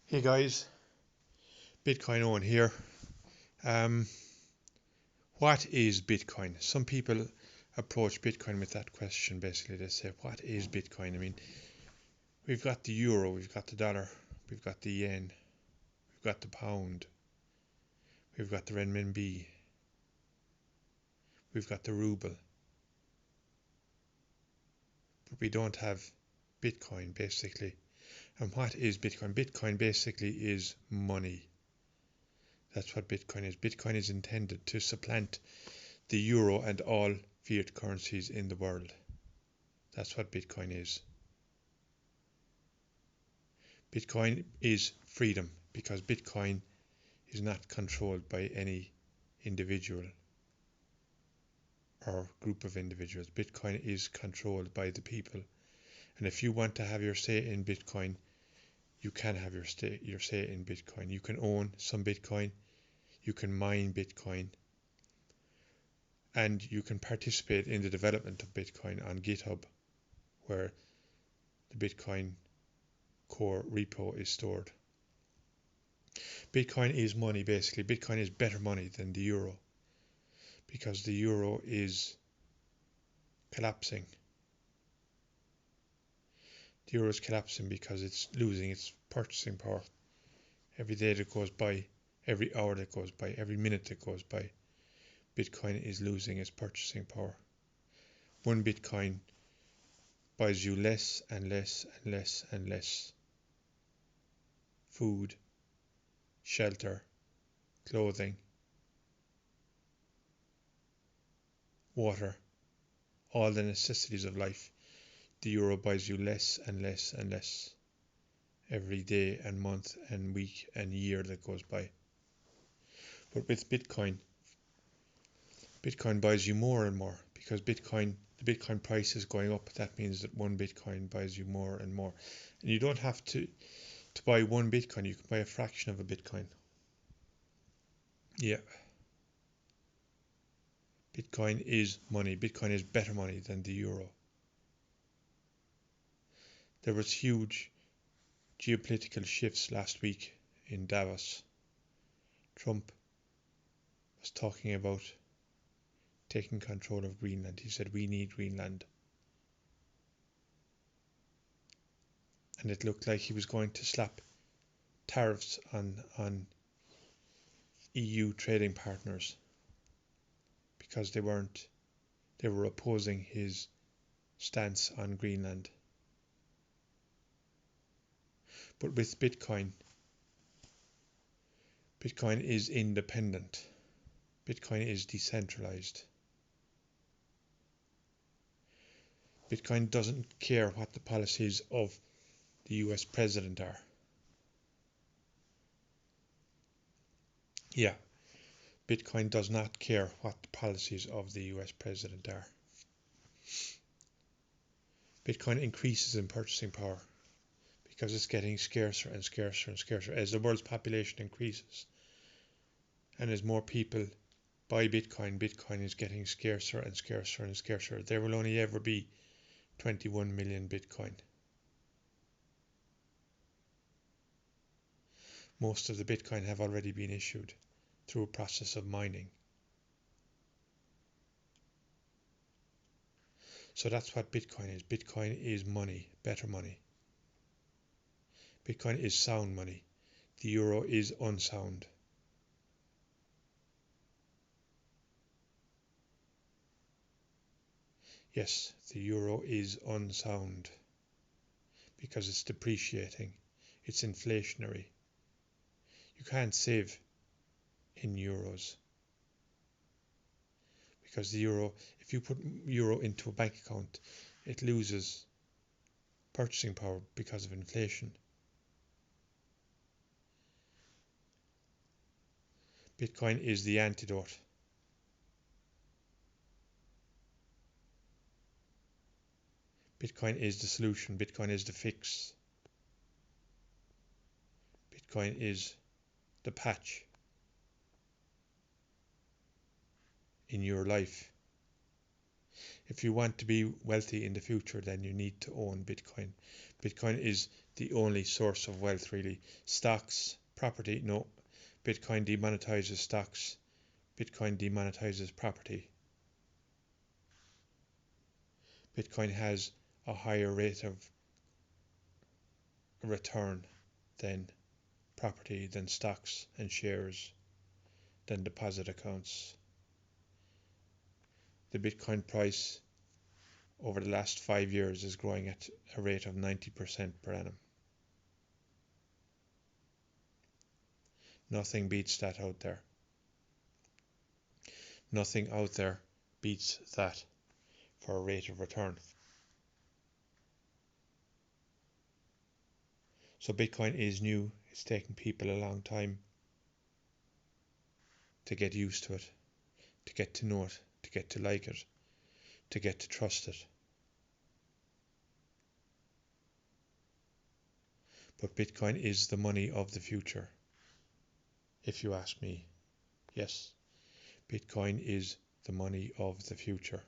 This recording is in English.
Hey guys, Bitcoin Owen here. Um, what is Bitcoin? Some people approach Bitcoin with that question. Basically, they say, "What is Bitcoin?" I mean, we've got the euro, we've got the dollar, we've got the yen, we've got the pound, we've got the renminbi, we've got the ruble, but we don't have Bitcoin basically. And what is Bitcoin? Bitcoin basically is money. That's what Bitcoin is. Bitcoin is intended to supplant the euro and all fiat currencies in the world. That's what Bitcoin is. Bitcoin is freedom because Bitcoin is not controlled by any individual or group of individuals. Bitcoin is controlled by the people. And if you want to have your say in Bitcoin, you can have your say in Bitcoin. You can own some Bitcoin, you can mine Bitcoin, and you can participate in the development of Bitcoin on GitHub, where the Bitcoin core repo is stored. Bitcoin is money basically. Bitcoin is better money than the euro because the euro is collapsing. The euro is collapsing because it's losing its purchasing power. Every day that goes by, every hour that goes by, every minute that goes by, Bitcoin is losing its purchasing power. One Bitcoin buys you less and less and less and less food, shelter, clothing, water, all the necessities of life. The euro buys you less and less and less every day and month and week and year that goes by. But with Bitcoin, Bitcoin buys you more and more because the Bitcoin price is going up. That means that one Bitcoin buys you more and more. And you don't have to buy one Bitcoin, you can buy a fraction of a Bitcoin. Yeah. Bitcoin is money. Bitcoin is better money than the euro. There was huge geopolitical shifts last week in Davos. Trump was talking about taking control of Greenland. He said, "We need Greenland." And it looked like he was going to slap tariffs on EU trading partners because they were opposing his stance on Greenland. But with Bitcoin is independent. Bitcoin is decentralized. Bitcoin doesn't care what the policies of the US president are. Yeah, Bitcoin does not care what the policies of the US president are. Bitcoin increases in purchasing power because it's getting scarcer and scarcer and scarcer as the world's population increases. And as more people buy Bitcoin, Bitcoin is getting scarcer and scarcer and scarcer. There will only ever be 21 million Bitcoin. Most of the Bitcoin have already been issued through a process of mining. So that's what Bitcoin is. Bitcoin is money, better money. Bitcoin is sound money. The euro is unsound. Yes, the euro is unsound because it's depreciating. It's inflationary. You can't save in euros because the euro, if you put euro into a bank account, it loses purchasing power because of inflation. Bitcoin is the antidote. Bitcoin is the solution. Bitcoin is the fix. Bitcoin is the patch in your life. If you want to be wealthy in the future, then you need to own Bitcoin. Bitcoin is the only source of wealth, really. Stocks, property, no. Bitcoin demonetizes stocks. Bitcoin demonetizes property. Bitcoin has a higher rate of return than property, than stocks and shares, than deposit accounts. The Bitcoin price over the last 5 years is growing at a rate of 90% per annum. Nothing beats that out there. Nothing out there beats that for a rate of return. So Bitcoin is new. It's taken people a long time to get used to it, to get to know it, to get to like it, to get to trust it. But Bitcoin is the money of the future, if you ask me. Yes, Bitcoin is the money of the future.